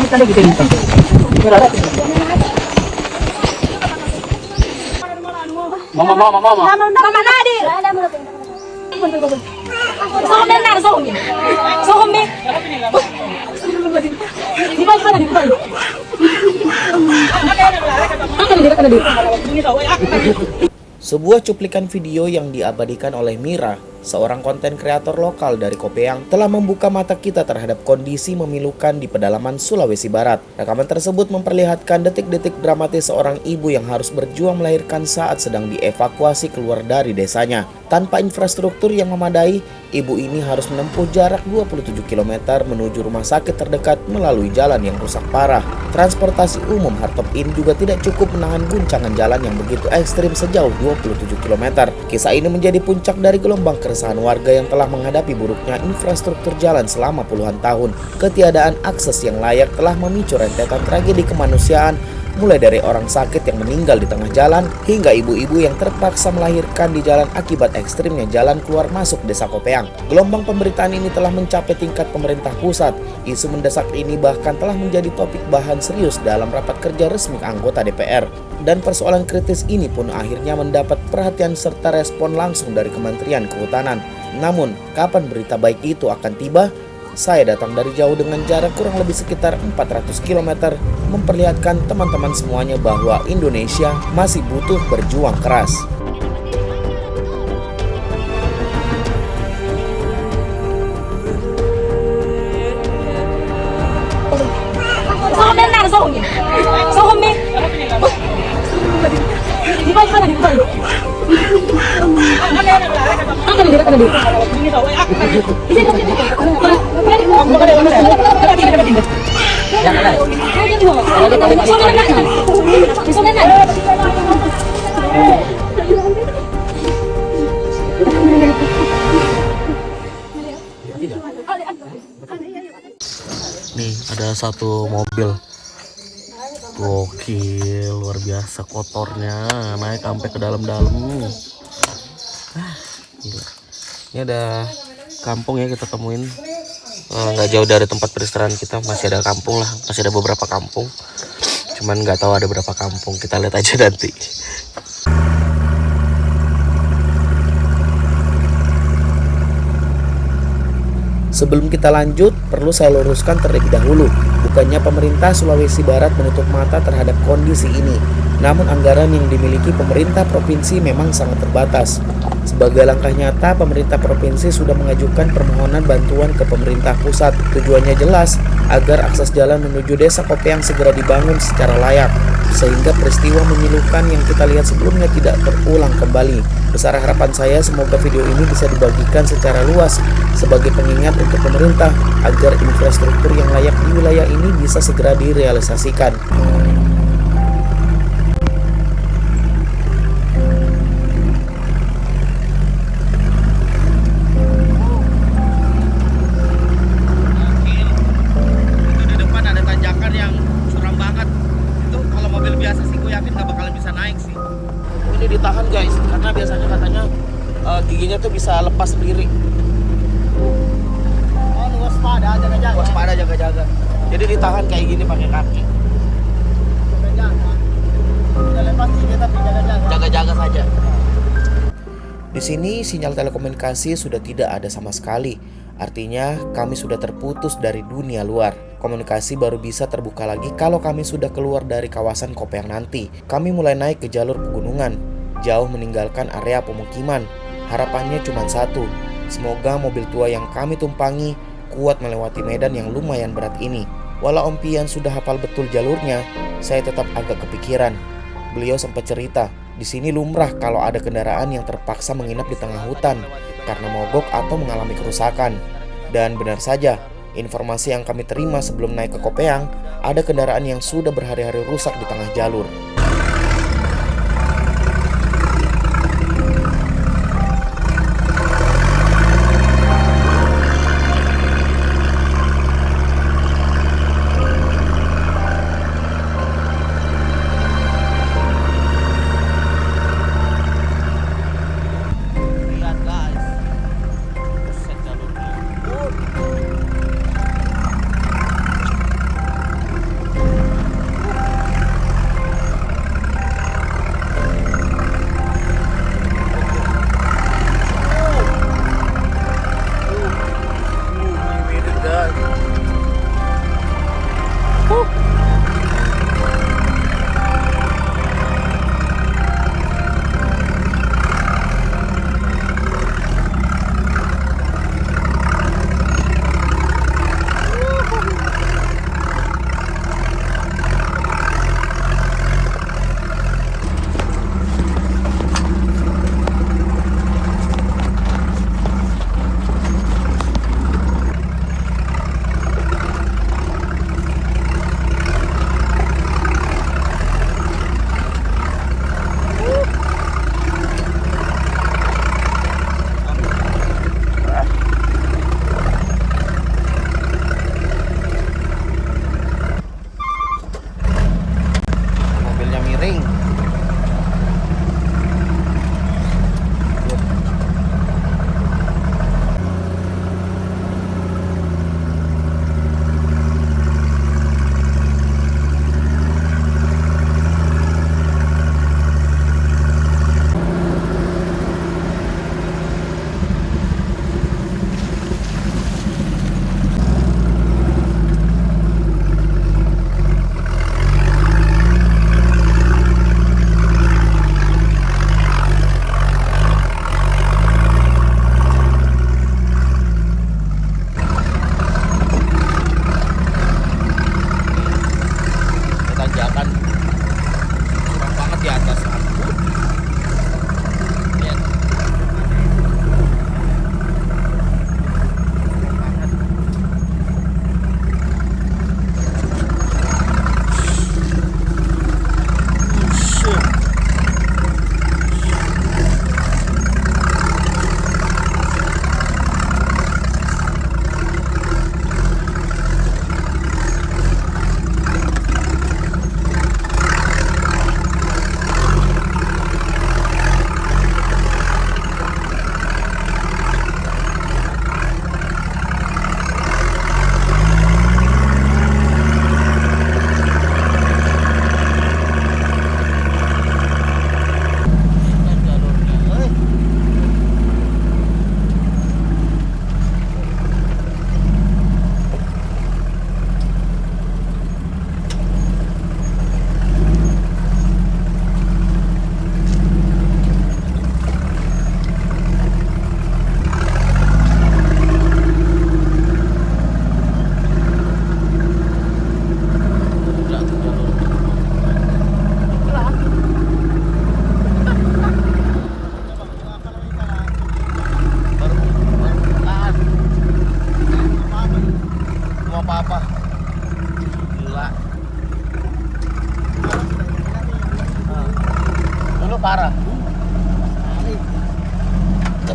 Mama Nadi. Sebuah cuplikan video yang diabadikan oleh Mira, seorang konten kreator lokal dari Kopeang, telah membuka mata kita terhadap kondisi memilukan di pedalaman Sulawesi Barat. Rekaman tersebut memperlihatkan detik-detik dramatis seorang ibu yang harus berjuang melahirkan saat sedang dievakuasi keluar dari desanya. Tanpa infrastruktur yang memadai, ibu ini harus menempuh jarak 27 km menuju rumah sakit terdekat melalui jalan yang rusak parah. Transportasi umum hardtop ini juga tidak cukup menahan guncangan jalan yang begitu ekstrim sejauh 27 km. Kisah ini menjadi puncak dari gelombang keresahan warga yang telah menghadapi buruknya infrastruktur jalan selama puluhan tahun. Ketiadaan akses yang layak telah memicu rentetan tragedi kemanusiaan, mulai dari orang sakit yang meninggal di tengah jalan hingga ibu-ibu yang terpaksa melahirkan di jalan akibat ekstrimnya jalan keluar masuk desa Kopeang. Gelombang pemberitaan ini telah mencapai tingkat pemerintah pusat. Isu mendesak ini bahkan telah menjadi topik bahan serius dalam rapat kerja resmi anggota DPR. Dan persoalan kritis ini pun akhirnya mendapat perhatian serta respon langsung dari Kementerian Kehutanan. Namun, kapan berita baik itu akan tiba? Saya datang dari jauh dengan jarak kurang lebih sekitar 400 km, memperlihatkan teman-teman semuanya bahwa Indonesia masih butuh berjuang keras. Nih ada satu mobil, gokil, luar biasa kotornya, naik sampai ke dalam-dalam. Gila. Ini ada kampung ya kita temuin, nggak jauh dari tempat peristirahatan kita. Masih ada kampung lah, masih ada beberapa kampung, cuman nggak tahu ada berapa kampung, kita lihat aja nanti. Sebelum kita lanjut, perlu saya luruskan terlebih dahulu. Bukannya pemerintah Sulawesi Barat menutup mata terhadap kondisi ini. Namun anggaran yang dimiliki pemerintah provinsi memang sangat terbatas. Sebagai langkah nyata, pemerintah provinsi sudah mengajukan permohonan bantuan ke pemerintah pusat. Tujuannya jelas, agar akses jalan menuju desa Kopeang segera dibangun secara layak, sehingga peristiwa memilukan yang kita lihat sebelumnya tidak terulang kembali. Besar harapan saya semoga video ini bisa dibagikan secara luas sebagai pengingat untuk pemerintah agar infrastruktur yang layak di wilayah ini bisa segera direalisasikan. Ini ditahan guys, karena biasanya katanya giginya tuh bisa lepas sendiri. Oh, waspada, jaga-jaga. Waspada, jaga-jaga. Jadi ditahan kayak gini pakai kaki. Jaga-jaga. Tidak lepas gigi tapi jaga-jaga. Jaga-jaga saja. Di sini sinyal telekomunikasi sudah tidak ada sama sekali. Artinya kami sudah terputus dari dunia luar. Komunikasi baru bisa terbuka lagi kalau kami sudah keluar dari kawasan Kopeang nanti. Kami mulai naik ke jalur pegunungan, jauh meninggalkan area pemukiman. Harapannya cuma satu, semoga mobil tua yang kami tumpangi kuat melewati medan yang lumayan berat ini. Walau Om Pian sudah hafal betul jalurnya, saya tetap agak kepikiran. Beliau sempat cerita, di sini lumrah kalau ada kendaraan yang terpaksa menginap di tengah hutan karena mogok atau mengalami kerusakan. Dan benar saja, informasi yang kami terima sebelum naik ke Kopeang, ada kendaraan yang sudah berhari-hari rusak di tengah jalur.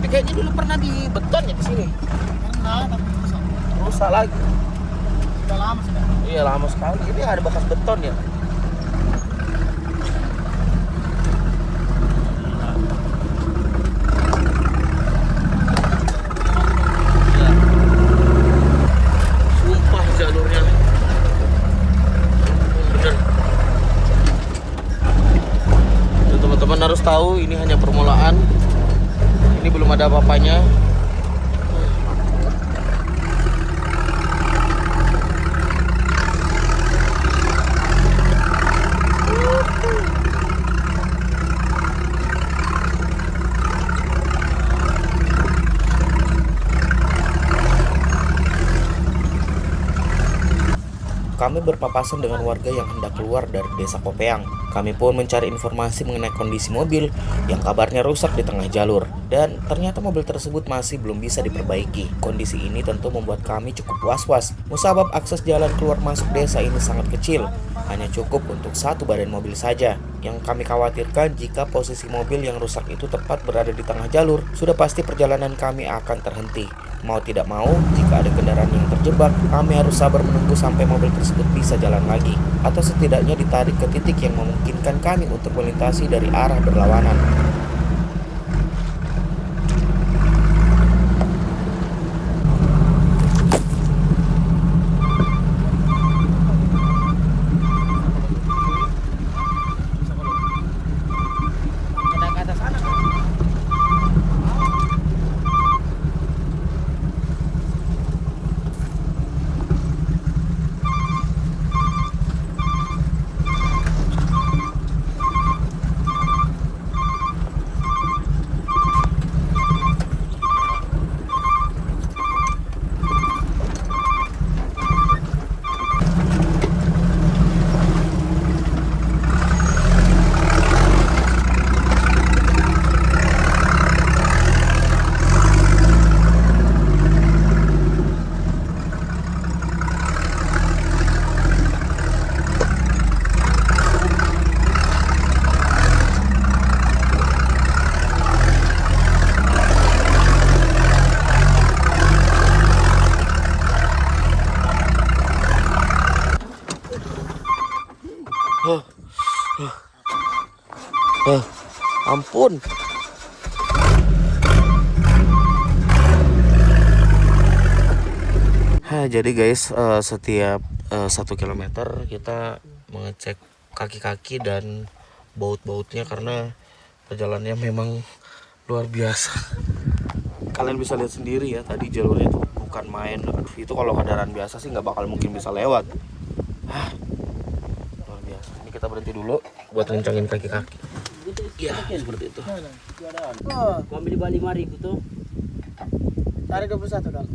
Tapi kayaknya dulu pernah di beton ya di sini. Pernah, tapi rusak. Rusak lagi. Sudah lama sudah. Iya lama sekali. Ini ada bekas beton ya. Iya. Sumpah jalurnya. Bener. Dan teman-teman harus tahu ini hanya permulaan. Ini belum ada apa-apanya. Kami berpapasan dengan warga yang hendak keluar dari desa Kopeang. Kami pun mencari informasi mengenai kondisi mobil yang kabarnya rusak di tengah jalur. Dan ternyata mobil tersebut masih belum bisa diperbaiki. Kondisi ini tentu membuat kami cukup was-was. Musabab akses jalan keluar masuk desa ini sangat kecil. Hanya cukup untuk satu badan mobil saja. Yang kami khawatirkan jika posisi mobil yang rusak itu tepat berada di tengah jalur, sudah pasti perjalanan kami akan terhenti. Mau tidak mau, jika ada kendaraan yang terjebak, kami harus sabar menunggu sampai mobil tersebut bisa jalan lagi, atau setidaknya ditarik ke titik yang memungkinkan kami untuk melintasi dari arah berlawanan. Ampun. Jadi guys, setiap 1 kilometer kita mengecek kaki-kaki dan baut-bautnya karena perjalanannya memang luar biasa. Kalian bisa lihat sendiri ya, tadi jalurnya itu bukan main. Aduh, itu kalau kendaraan biasa sih nggak bakal mungkin bisa lewat. Luar biasa. Ini kita berhenti dulu buat ngencangin kaki-kaki. Ya, seperti itu. Oh, Gua ambil di Bali mari gitu. tarik 21 dong.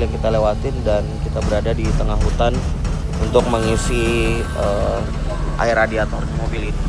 mobil yang kita lewatin dan kita berada di tengah hutan untuk mengisi air radiator mobil ini.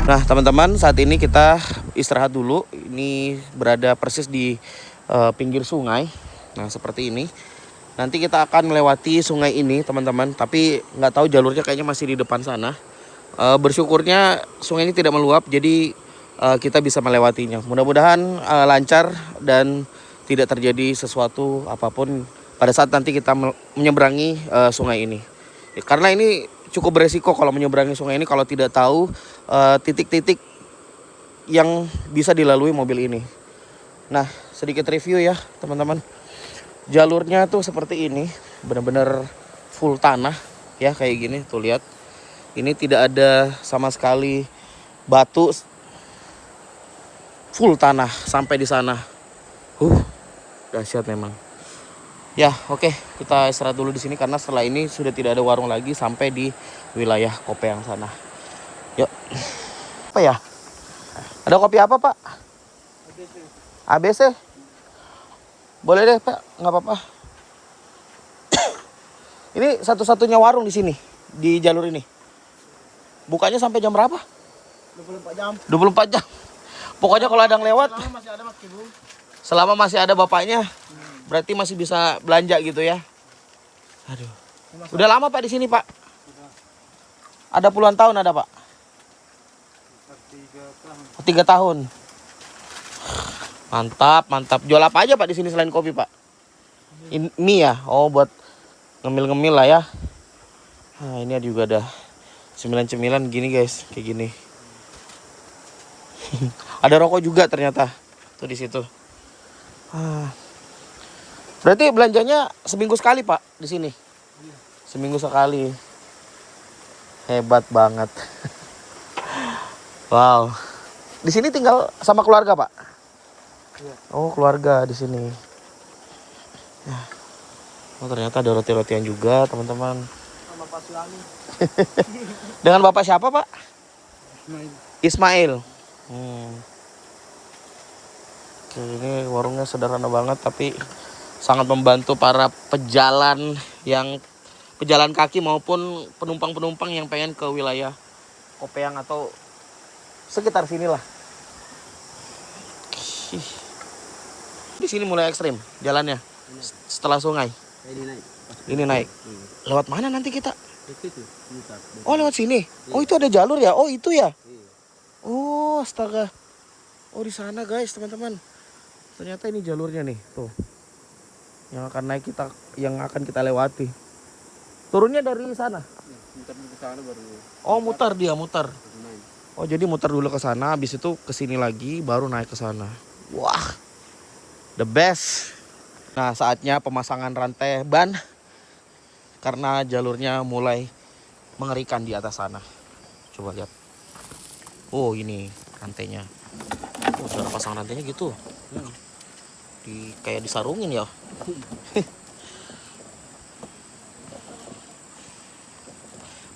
Nah teman-teman, saat ini kita istirahat dulu. Ini berada persis di pinggir sungai. Nah seperti ini. Nanti kita akan melewati sungai ini teman-teman. Tapi nggak tahu jalurnya, kayaknya masih di depan sana. Bersyukurnya sungai ini tidak meluap, jadi kita bisa melewatinya. Mudah-mudahan lancar dan tidak terjadi sesuatu apapun pada saat nanti kita menyeberangi sungai ini. Karena ini cukup beresiko kalau menyeberangi sungai ini kalau tidak tahu titik-titik yang bisa dilalui mobil ini. Nah, sedikit review ya teman-teman. Jalurnya tuh seperti ini, benar-benar full tanah ya, kayak gini tuh, lihat. Ini tidak ada sama sekali batu, full tanah sampai di sana. Dahsyat memang. Ya, oke, kita istirahat dulu di sini karena setelah ini sudah tidak ada warung lagi sampai di wilayah Kopeang sana. Yuk. Apa ya? Ada kopi apa, Pak? ABC. Boleh deh, Pak. Nggak apa-apa. Ini satu-satunya warung di sini, di jalur ini. Bukanya sampai jam berapa? 24 jam. 24 jam. Pokoknya kalau ada yang lewat, Selama masih ada Mas Ibu. selama masih ada bapaknya, berarti masih bisa belanja gitu ya. Aduh. Udah lama Pak di sini, Pak? Ada puluhan tahun ada, Pak? 3 tahun. Mantap, mantap. Jual apa aja Pak di sini selain kopi, Pak? Mie ya? Oh, buat ngemil-ngemil lah ya. Nah, ini juga ada cemilan-cemilan gini, guys, kayak gini. Ada rokok juga ternyata. Tuh di situ. Berarti belanjanya seminggu sekali, Pak, di sini? Seminggu sekali. Hebat banget. Wow. Di sini tinggal sama keluarga, Pak? Oh, keluarga di sini. Ya. Oh, ternyata ada roti-rotian juga, teman-teman. Sama Pak Sulami. Dengan Bapak siapa, Pak? Ismail. Oke, ini warungnya sederhana banget tapi sangat membantu para pejalan kaki maupun penumpang-penumpang yang pengen ke wilayah Kopeang atau sekitar sinilah. Di sini mulai ekstrim jalannya. Setelah sungai. Ini naik. Lewat mana nanti kita? Oh, lewat sini. Oh, itu ada jalur ya? Oh, itu ya? Oh, astaga. Oh, di sana guys, teman-teman. Ternyata ini jalurnya nih, tuh. Yang akan kita lewati. Turunnya dari sana. Oh, mutar. Oh, jadi mutar dulu ke sana, habis itu ke sini lagi baru naik ke sana. Wah. The best. Nah, saatnya pemasangan rantai ban karena jalurnya mulai mengerikan di atas sana. Coba lihat. Oh, ini rantainya. Oh, cara pasang rantainya gitu. Kayak disarungin ya.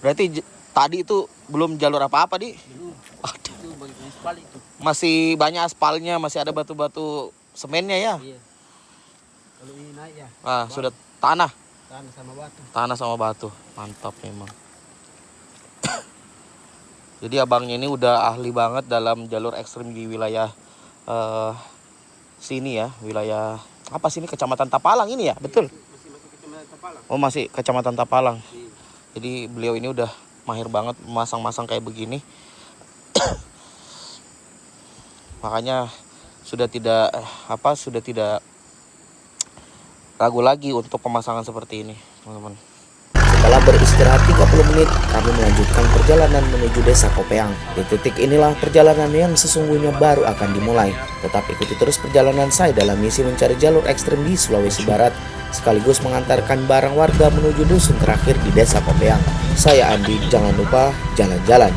Berarti tadi itu belum jalur apa-apa, Di? Itu bagian aspal itu. Masih banyak aspalnya, masih ada batu-batu semennya ya. Iya. Kalau ini naik ya. Sudah tanah. Tanah sama batu. Tanah sama batu. Mantap memang. Jadi abangnya ini udah ahli banget dalam jalur ekstrim di wilayah sini ya. Wilayah apa sini, Kecamatan Tapalang ini ya? Betul? Masih Kecamatan Tapalang. Oh, masih Kecamatan Tapalang. Iya. Jadi beliau ini udah mahir banget memasang-masang kayak begini. Makanya sudah tidak ragu lagi untuk pemasangan seperti ini, teman-teman. Setelah beristirahat 30 menit, kami melanjutkan perjalanan menuju desa Kopeang. Di titik inilah perjalanan yang sesungguhnya baru akan dimulai. Tetap ikuti terus perjalanan saya dalam misi mencari jalur ekstrem di Sulawesi Barat, sekaligus mengantarkan barang warga menuju dusun terakhir di desa Kopeang. Saya Andi, jangan lupa jalan-jalan.